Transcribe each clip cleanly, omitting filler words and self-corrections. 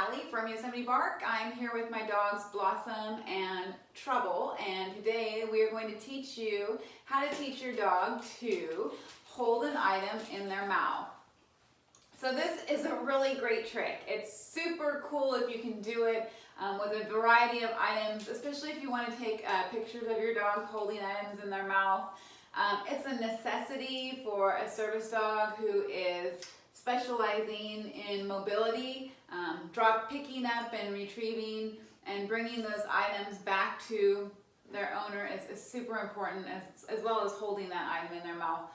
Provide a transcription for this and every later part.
Allie from Yosemite Bark. I'm here with my dogs Blossom and Trouble, and today we are going to teach you how to teach your dog to hold an item in their mouth. So this is a really great trick. It's super cool if you can do it with a variety of items, especially if you want to take pictures of your dog holding items in their mouth. It's a necessity for a service dog who is specializing in mobility, picking up and retrieving and bringing those items back to their owner is super important, as well as holding that item in their mouth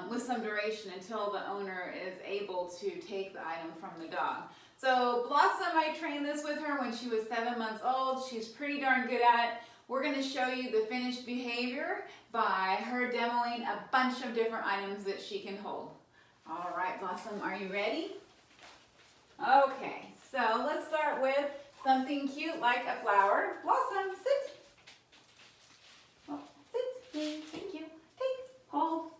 with some duration until the owner is able to take the item from the dog. So Blossom, I trained this with her when she was 7 months old. She's pretty darn good at it. We're going to show you the finished behavior by her demoing a bunch of different items that she can hold. All right, Blossom, are you ready? Okay, so let's start with something cute like a flower. Blossom, sit. Oh, sit. Thank you. Take, hold.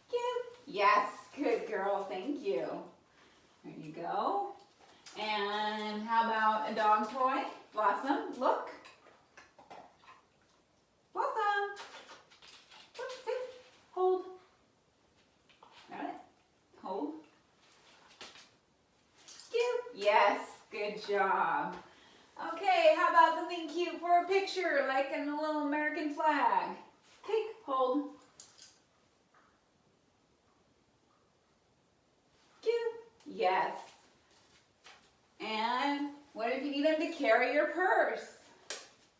Give. Yes, good girl. Thank you. There you go. And how about a dog toy? Blossom, look. Blossom. Look, sit. Hold. Got it? Hold. Give. Yes, good job. Okay, how about something cute for a picture, like in a little American flag? Take, hold. Give. Yes. And what if you need them to carry your purse?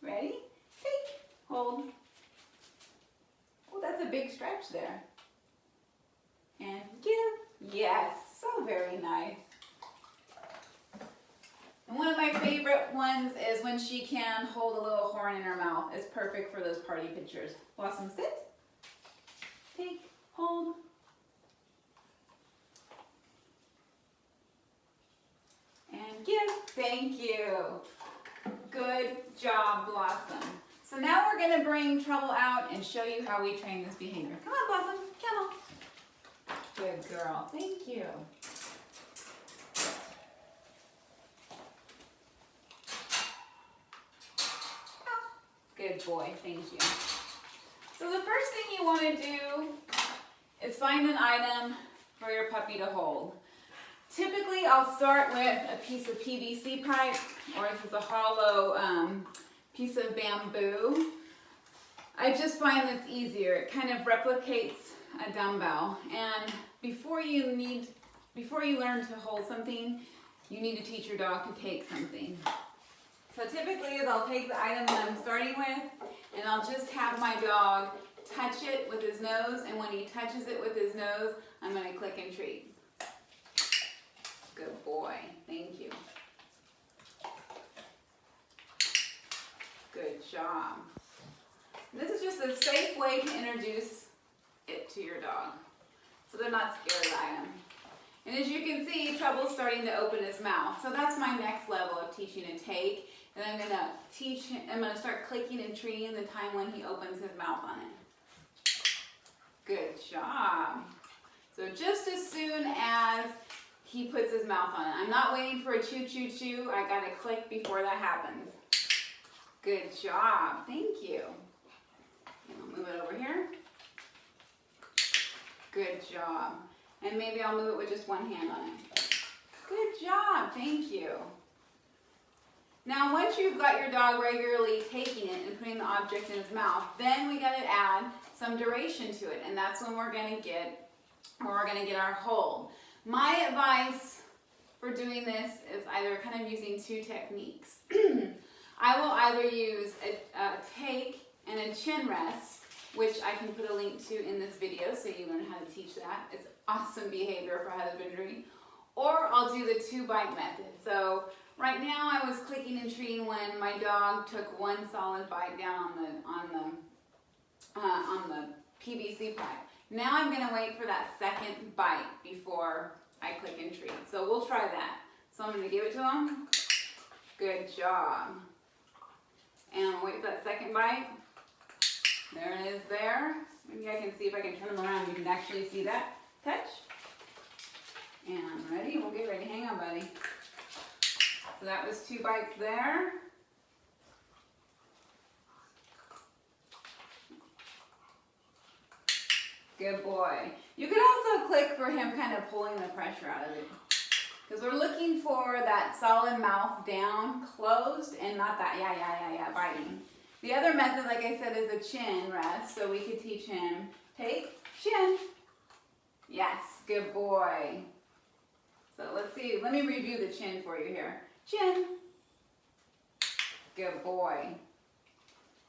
Ready? Take, hold. Oh, that's a big stretch there. And give. Yes, so very nice. And one of my favorite ones is when she can hold a little horn in her mouth. It's perfect for those party pictures. Blossom, sit. Take, hold. And give. Thank you. Good job, Blossom. So now we're going to bring Trouble out and show you how we train this behavior. Come on, Blossom. Come on. Good girl. Thank you. Good boy. Thank you. So the first thing you want to do is find an item for your puppy to hold. Typically, I'll start with a piece of PVC pipe, or if it's a hollow piece of bamboo. I just find it's easier. It kind of replicates a dumbbell. And before you learn to hold something, you need to teach your dog to take something. So typically, I'll take the item that I'm starting with, and I'll just have my dog touch it with his nose, and when he touches it with his nose, I'm going to click and treat. Good boy. Thank you. Good job. This is just a safe way to introduce it to your dog, so they're not scared of the item. And as you can see, Trouble's starting to open his mouth. So that's my next level of teaching and take. And I'm going to start clicking and treating the time when he opens his mouth on it. Good job. So just as soon as he puts his mouth on it. I'm not waiting for a chew, chew, chew. I got to click before that happens. Good job. Thank you. I'll move it over here. Good job. And maybe I'll move it with just one hand on it. Good job. Thank you. Now, once you've got your dog regularly taking it and putting the object in his mouth, then we got to add some duration to it, and that's when we're going to get our hold. My advice for doing this is either kind of using two techniques. I will either use a take and a chin rest, which I can put a link to in this video so you learn how to teach that. It's awesome behavior for husbandry. Or I'll do the 2-bite method. So right now I was clicking and treating when my dog took one solid bite down on the PVC pipe. Now I'm going to wait for that second bite before I click and treat. So we'll try that. So I'm going to give it to him. Good job. And I'll wait for that second bite. There it is there. Maybe I can see if I can turn them around. You can actually see that. Touch. And Ready? We'll get ready. Hang on, buddy. So that was 2 bites there. Good boy. You could also click for him kind of pulling the pressure out of it. Because we're looking for that solid mouth down, closed, and not that biting. The other method, like I said, is a chin rest. So we could teach him, take, chin. Yes, good boy. So let's see, let me review the chin for you here. Chin. Good boy.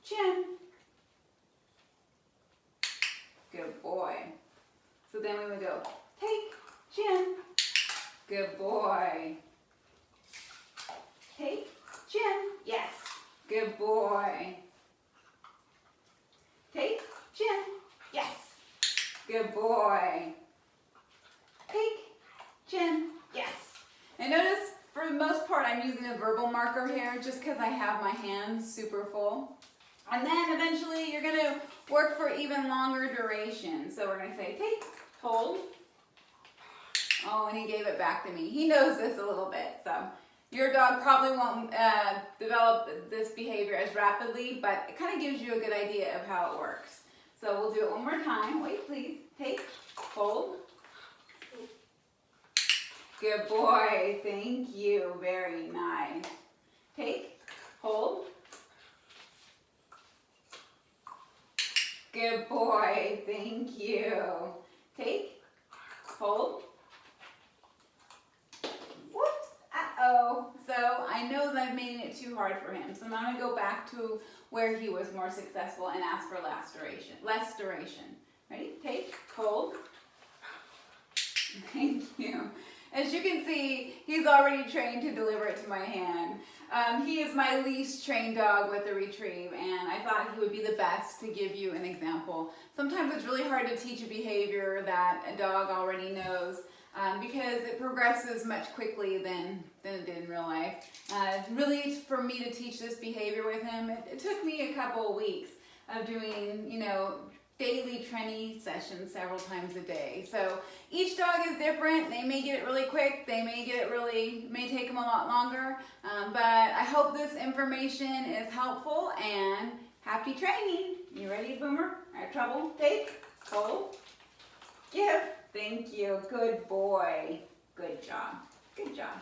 Chin. Good boy. So then we would go, take, chin. Good boy. Take, chin. Yes. Good boy. Take, chin. Yes. Good boy. Take, chin. Yes. And notice, for the most part, I'm using a verbal marker here just because I have my hands super full. And then eventually you're going to work for even longer duration. So we're going to say, take, hold. Oh, and he gave it back to me. He knows this a little bit. So your dog probably won't develop this behavior as rapidly, but it kind of gives you a good idea of how it works. So we'll do it one more time. Wait, please. Take, hold. Good boy. Thank you. Very nice. Take, hold. Good boy. Thank you. Take, hold. Whoops. Uh-oh. So I know that I'm making it too hard for him. So I'm going to go back to where he was more successful and ask for less duration. Ready? Take, hold. Thank you. As you can see, he's already trained to deliver it to my hand. He is my least trained dog with a retrieve, and I thought he would be the best to give you an example. Sometimes it's really hard to teach a behavior that a dog already knows because it progresses much quickly than it did in real life. Really, for me to teach this behavior with him, it took me a couple of weeks of doing, daily training sessions several times a day. So each dog is different. They may get it really quick. They may may take them a lot longer. But I hope this information is helpful, and happy training. You ready, Boomer? All right, Trouble. Take, hold, give. Thank you. Good boy. Good job. Good job.